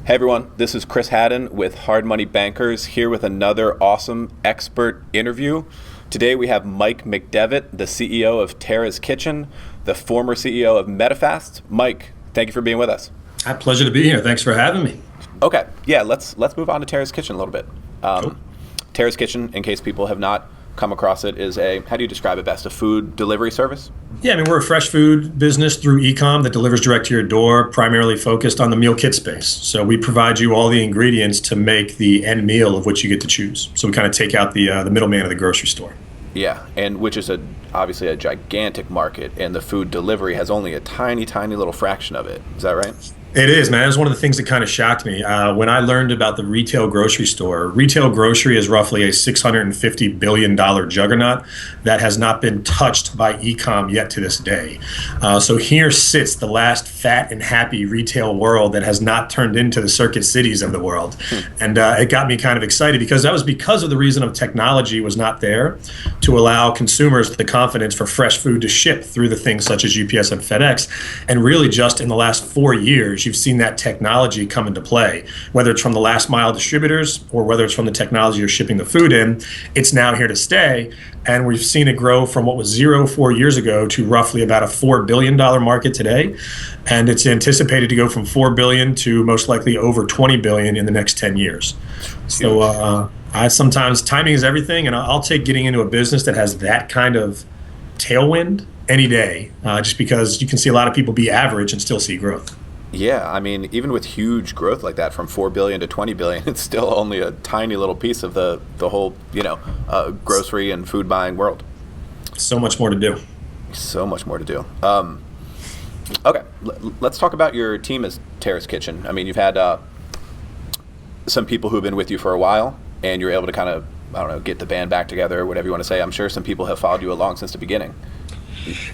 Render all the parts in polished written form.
Hey everyone, this is Chris Haddon with Hard Money Bankers here with another awesome expert interview. Today we have Mike McDevitt, the CEO of Terra's Kitchen, the former CEO of MetaFast. Mike, thank you for being with us. A pleasure to be here. Thanks for having me. Okay, yeah, let's move on to Terra's Kitchen a little bit. Cool. Terra's Kitchen, in case people have not come across it, is how do you describe it best, a food delivery service? Yeah, I mean, we're a fresh food business through e-com that delivers direct to your door, primarily focused on the meal kit space. So we provide you all the ingredients to make the end meal of which you get to choose. So we kind of take out the middleman of the grocery store. Yeah, and which is obviously a gigantic market, and the food delivery has only a tiny, tiny little fraction of it. Is that right? It is, man. It was one of the things that kind of shocked me. When I learned about the retail grocery store, retail grocery is roughly a $650 billion juggernaut that has not been touched by e-com yet to this day. So here sits the last fat and happy retail world that has not turned into the circuit cities of the world. And it got me kind of excited because that was because of the reason of technology was not there to allow consumers the confidence for fresh food to ship through the things such as UPS and FedEx. And really just in the last 4 years, you've seen that technology come into play, whether it's from the last mile distributors or whether it's from the technology you're shipping the food in. It's now here to stay. And we've seen it grow from what was 0 4 years ago to roughly about a $4 billion market today. And it's anticipated to go from $4 billion to most likely over $20 billion in the next 10 years. So I sometimes timing is everything. And I'll take getting into a business that has that kind of tailwind any day, just because you can see a lot of people be average and still see growth. Yeah, I mean, even with huge growth like that, from 4 billion to 20 billion, it's still only a tiny little piece of the whole, grocery and food buying world. So much more to do. So much more to do. Okay, let's talk about your team as Terra's Kitchen. I mean, you've had some people who've been with you for a while, and you're able to kind of, get the band back together, or whatever you want to say. I'm sure some people have followed you along since the beginning.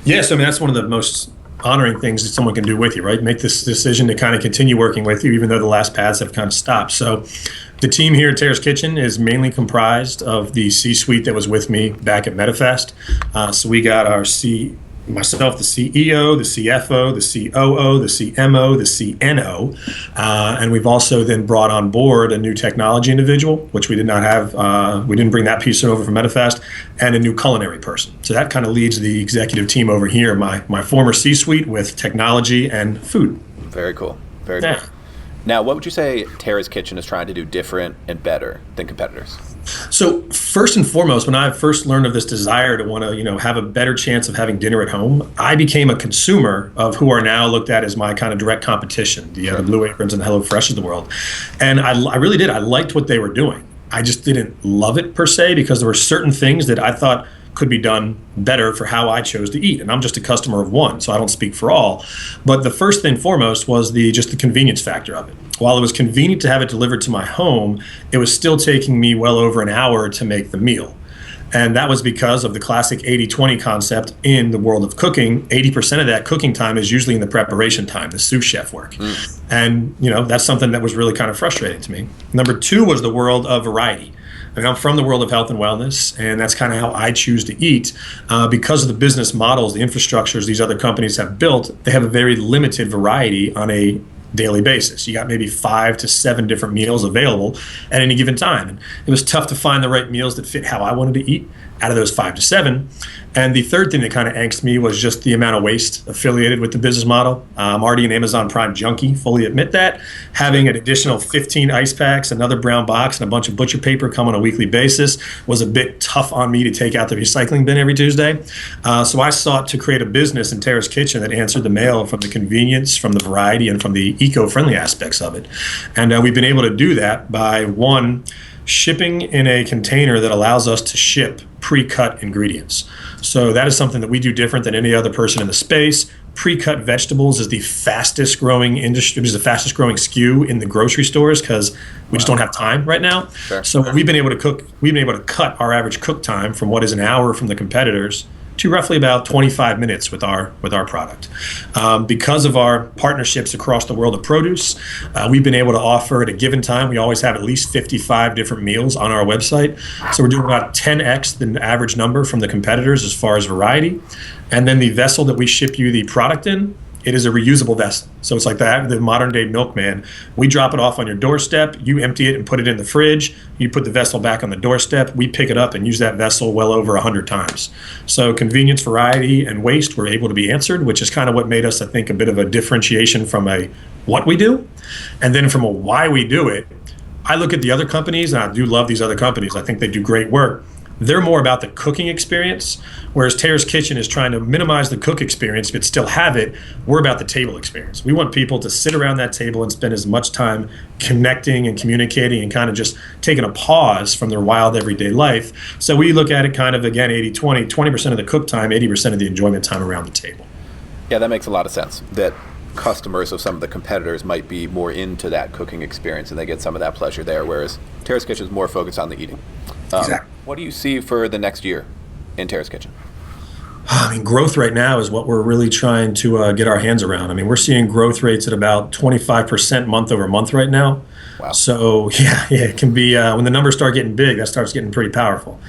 Yes, I mean, that's one of the most honoring things that someone can do with you, right? Make this decision to kind of continue working with you, even though the last paths have kind of stopped. So the team here at Terra's Kitchen is mainly comprised of the C-suite that was with me back at MetaFast. So we got myself, the CEO, the CFO, the COO, the CMO, the CNO, and we've also then brought on board a new technology individual, which we did not have. We didn't bring that piece over from MetaFast, and a new culinary person. So that kind of leads the executive team over here, my former C-suite with technology and food. Very cool. Very cool. Now, what would you say Terra's Kitchen is trying to do different and better than competitors? So first and foremost, when I first learned of this desire to want to, have a better chance of having dinner at home, I became a consumer of who are now looked at as my kind of direct competition, the Blue Aprons and the HelloFresh of the world. And I really did. I liked what they were doing. I just didn't love it per se because there were certain things that I thought could be done better for how I chose to eat. And I'm just a customer of one, so I don't speak for all. But the first thing foremost was just the convenience factor of it. While it was convenient to have it delivered to my home, it was still taking me well over an hour to make the meal. And that was because of the classic 80-20 concept in the world of cooking. 80% of that cooking time is usually in the preparation time, the sous chef work. And, that's something that was really kind of frustrating to me. Number two was the world of variety. I mean, I'm from the world of health and wellness, and that's kind of how I choose to eat. Because of the business models, the infrastructures these other companies have built, they have a very limited variety on a daily basis. You got maybe 5 to 7 different meals available at any given time. And it was tough to find the right meals that fit how I wanted to eat out of those 5 to 7. And the third thing that kind of angst me was just the amount of waste affiliated with the business model. I'm already an Amazon Prime junkie, fully admit that. Having an additional 15 ice packs, another brown box, and a bunch of butcher paper come on a weekly basis was a bit tough on me to take out the recycling bin every Tuesday. So I sought to create a business in Terra's Kitchen that answered the mail from the convenience, from the variety, and from the eco-friendly aspects of it. And we've been able to do that by, one, shipping in a container that allows us to ship pre-cut ingredients. So that is something that we do different than any other person in the space. Pre-cut vegetables is the fastest growing industry, is the fastest growing SKU in the grocery stores because we just don't have time right now. Sure. So we've been able to cut our average cook time from what is an hour from the competitors to roughly about 25 minutes with our product. Because of our partnerships across the world of produce, we've been able to offer at a given time, we always have at least 55 different meals on our website. So we're doing about 10x the average number from the competitors as far as variety. And then the vessel that we ship you the product in it is a reusable vessel. So it's like the modern day milkman. We drop it off on your doorstep, you empty it and put it in the fridge, you put the vessel back on the doorstep, we pick it up and use that vessel well over 100 times. So convenience, variety, and waste were able to be answered, which is kind of what made us, I think, a bit of a differentiation from a what we do. And then from a why we do it, I look at the other companies, and I do love these other companies. I think they do great work. They're more about the cooking experience, whereas Terra's Kitchen is trying to minimize the cook experience but still have it. We're about the table experience. We want people to sit around that table and spend as much time connecting and communicating and kind of just taking a pause from their wild everyday life. So we look at it kind of, again, 80-20, 20% of the cook time, 80% of the enjoyment time around the table. Yeah, that makes a lot of sense. That customers of some of the competitors might be more into that cooking experience and they get some of that pleasure there, whereas Terra's Kitchen is more focused on the eating. Exactly. What do you see for the next year in Terra's Kitchen? I mean, growth right now is what we're really trying to get our hands around. I mean, we're seeing growth rates at about 25% month over month right now. Wow. So yeah, it can be, when the numbers start getting big, that starts getting pretty powerful.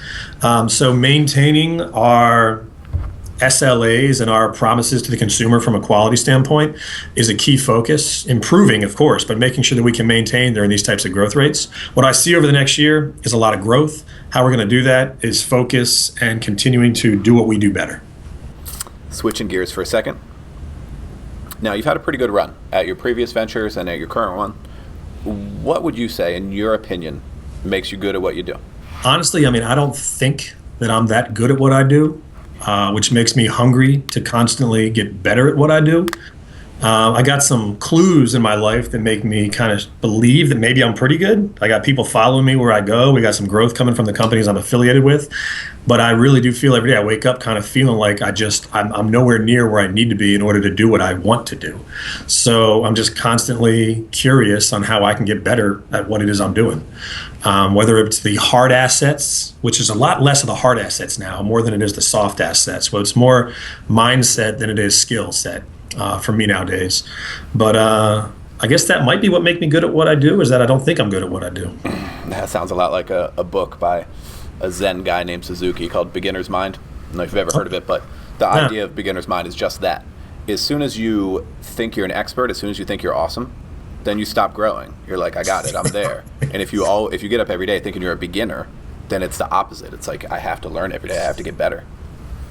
So maintaining our SLAs and our promises to the consumer from a quality standpoint is a key focus. Improving, of course, but making sure that we can maintain during these types of growth rates. What I see over the next year is a lot of growth. How we're going to do that is focus and continuing to do what we do better. Switching gears for a second. Now, you've had a pretty good run at your previous ventures and at your current one. What would you say, in your opinion, makes you good at what you do? Honestly, I mean, I don't think that I'm that good at what I do. Which makes me hungry to constantly get better at what I do. I got some clues in my life that make me kind of believe that maybe I'm pretty good. I got people following me where I go. We got some growth coming from the companies I'm affiliated with. But I really do feel every day I wake up kind of feeling like I'm nowhere near where I need to be in order to do what I want to do. So I'm just constantly curious on how I can get better at what it is I'm doing. Whether it's the hard assets, which is a lot less of the hard assets now, more than it is the soft assets. Well, it's more mindset than it is skill set for me nowadays. But I guess that might be what makes me good at what I do, is that I don't think I'm good at what I do. That sounds a lot like a book by a Zen guy named Suzuki called Beginner's Mind. I don't know if you've ever heard of it, but the idea of Beginner's Mind is just that. As soon as you think you're an expert, as soon as you think you're awesome, then you stop growing. You're like, I got it, I'm there. And if you get up every day thinking you're a beginner, then it's the opposite. It's like, I have to learn every day, I have to get better.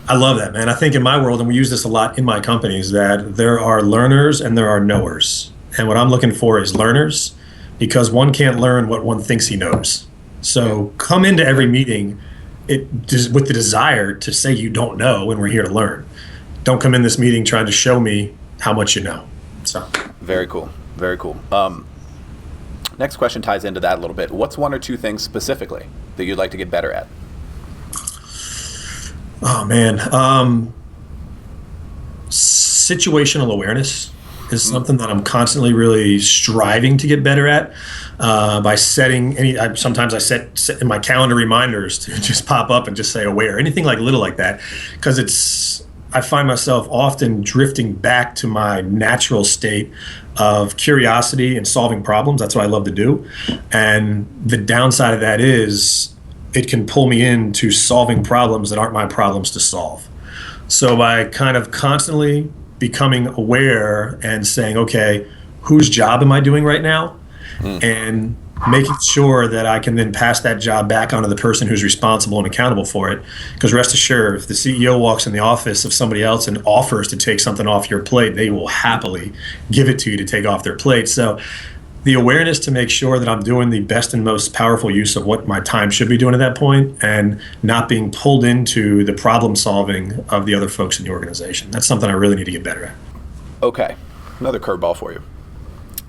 I love that, man. I think in my world, and we use this a lot in my companies, that there are learners and there are knowers. And what I'm looking for is learners, because one can't learn what one thinks he knows. So come into every meeting with the desire to say you don't know when we're here to learn. Don't come in this meeting trying to show me how much you know. So very cool. Very cool. Next question ties into that a little bit. What's one or two things specifically that you'd like to get better at? Oh, man. Situational awareness is something that I'm constantly really striving to get better at by setting sometimes I set in my calendar reminders to just pop up and just say aware, anything like little like that, because I find myself often drifting back to my natural state of curiosity and solving problems. That's what I love to do. And the downside of that is it can pull me into solving problems that aren't my problems to solve. So by kind of constantly becoming aware and saying, okay, whose job am I doing right now? And making sure that I can then pass that job back onto the person who's responsible and accountable for it. Because rest assured, if the CEO walks in the office of somebody else and offers to take something off your plate, they will happily give it to you to take off their plate. So the awareness to make sure that I'm doing the best and most powerful use of what my time should be doing at that point, and not being pulled into the problem solving of the other folks in the organization. That's something I really need to get better at. Okay, another curveball for you.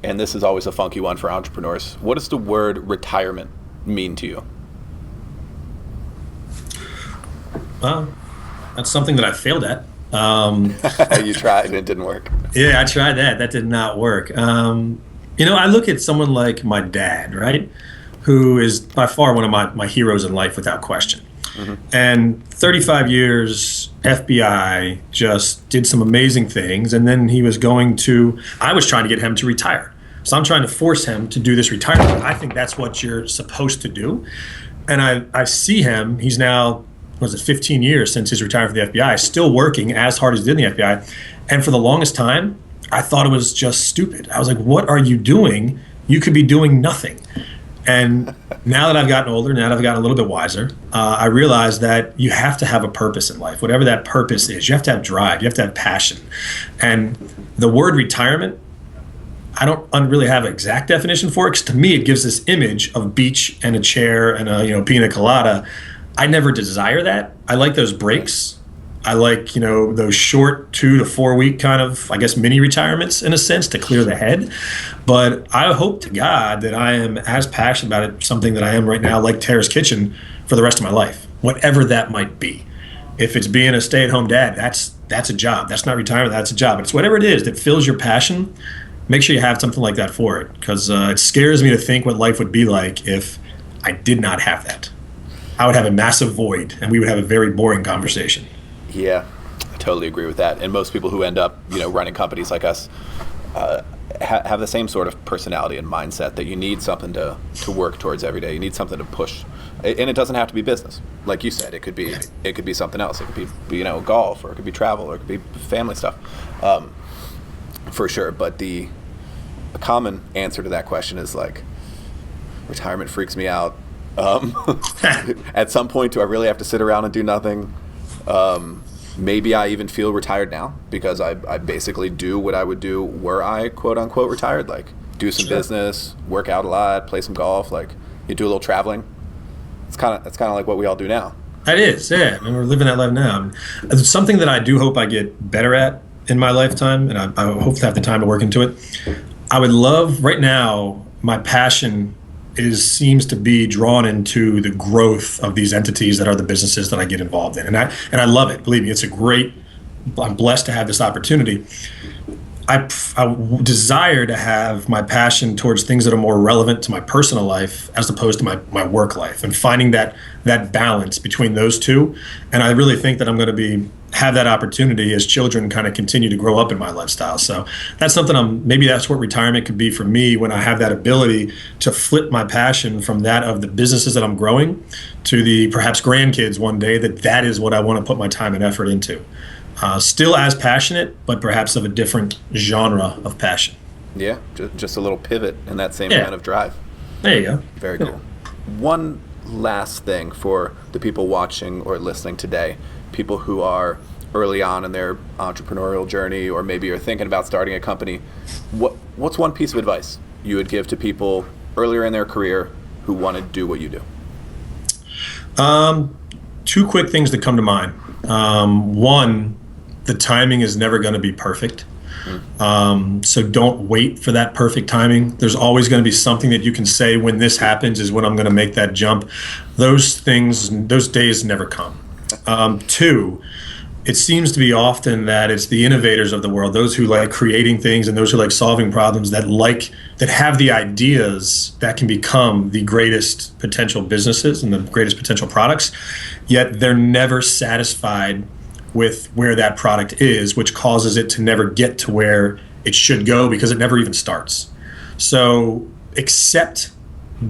And this is always a funky one for entrepreneurs. What does the word retirement mean to you? Well, that's something that I failed at. You tried and it didn't work. Yeah, I tried that. That did not work. I look at someone like my dad, right, who is by far one of my heroes in life without question. Mm-hmm. And 35 years, FBI, just did some amazing things. And then I was trying to get him to retire. So I'm trying to force him to do this retirement. I think that's what you're supposed to do. And I see him, he's now was it 15 years since his retirement from the FBI, still working as hard as he did in the FBI. And for the longest time, I thought it was just stupid. I was like, what are you doing? You could be doing nothing. And now that I've gotten older, now that I've gotten a little bit wiser, I realize that you have to have a purpose in life. Whatever that purpose is, you have to have drive, you have to have passion. And the word retirement, I don't really have an exact definition for it, because to me it gives this image of beach and a chair and a pina colada. I never desire that. I like those breaks. I like those short 2 to 4 week kind of, I guess, mini retirements in a sense to clear the head. But I hope to God that I am as passionate about it, something that I am right now, like Terra's Kitchen, for the rest of my life, whatever that might be. If it's being a stay-at-home dad, that's a job. That's not retirement. That's a job. It's whatever it is that fills your passion. Make sure you have something like that for it, because it scares me to think what life would be like if I did not have that. I would have a massive void, and we would have a very boring conversation. Yeah, I totally agree with that. And most people who end up, running companies like us have the same sort of personality and mindset that you need something to work towards every day. You need something to push, and it doesn't have to be business. Like you said, it could be something else. It could be golf, or it could be travel, or it could be family stuff, for sure. But a common answer to that question is like, retirement freaks me out. At some point, do I really have to sit around and do nothing? Maybe I even feel retired now, because I basically do what I would do were I quote unquote retired, like do some business, work out a lot, play some golf, like you do a little traveling. It's kind of like what we all do now. It is, yeah. I mean, we're living that life now. It's something that I do hope I get better at in my lifetime, and I hope to have the time to work into it. I would love, right now, my passion seems to be drawn into the growth of these entities that are the businesses that I get involved in. And I love it. Believe me, I'm blessed to have this opportunity. I desire to have my passion towards things that are more relevant to my personal life as opposed to my work life, and finding that balance between those two. And I really think that I'm going to have that opportunity as children kind of continue to grow up in my lifestyle. So that's something maybe that's what retirement could be for me, when I have that ability to flip my passion from that of the businesses that I'm growing to the perhaps grandkids one day, that is what I want to put my time and effort into. Still as passionate, but perhaps of a different genre of passion. Yeah, just a little pivot in that same kind of drive. There you go. Very cool. One last thing for the people watching or listening today, people who are early on in their entrepreneurial journey, or maybe are thinking about starting a company. What's one piece of advice you would give to people earlier in their career who want to do what you do? Two quick things that come to mind. One, the timing is never going to be perfect. So don't wait for that perfect timing. There's always going to be something that you can say, when this happens is when I'm going to make that jump. Those days never come. Two, it seems to be often that it's the innovators of the world, those who like creating things and those who like solving problems, that have the ideas that can become the greatest potential businesses and the greatest potential products, yet they're never satisfied with where that product is, which causes it to never get to where it should go, because it never even starts. So accept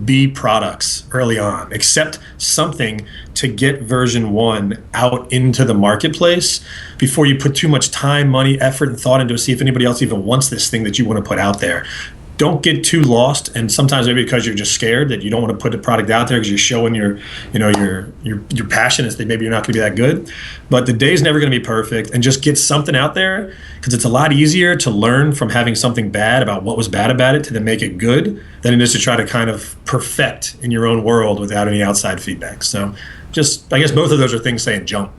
B products early on. Accept something to get version 1 out into the marketplace before you put too much time, money, effort, and thought into it, see if anybody else even wants this thing that you want to put out there. Don't get too lost, and sometimes maybe because you're just scared that you don't want to put the product out there because you're showing your passion is that maybe you're not going to be that good. But the day's never going to be perfect, and just get something out there, because it's a lot easier to learn from having something bad about what was bad about it to then make it good than it is to try to kind of perfect in your own world without any outside feedback. So I guess both of those are things saying jump.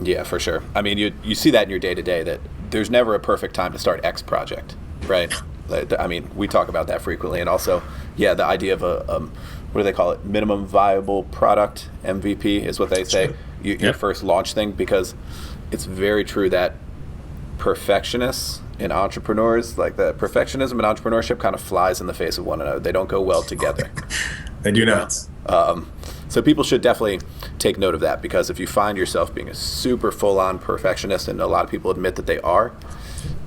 Yeah, for sure. I mean, you see that in your day-to-day, that there's never a perfect time to start X project, right? I mean, we talk about that frequently. And also, the idea of what do they call it? Minimum viable product, MVP is what they say, your first launch thing, because it's very true that perfectionists and entrepreneurs, like the perfectionism and entrepreneurship kind of flies in the face of one another. They don't go well together. They do not. So people should definitely take note of that, because if you find yourself being a super full-on perfectionist, and a lot of people admit that they are,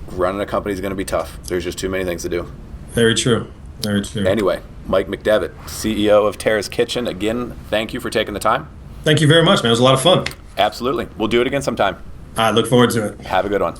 running a company is going to be tough. There's just too many things to do. Very true. Very true. Anyway, Mike McDevitt, CEO of Terra's Kitchen. Again, thank you for taking the time. Thank you very much, man. It was a lot of fun. Absolutely. We'll do it again sometime. I look forward to it. Have a good one.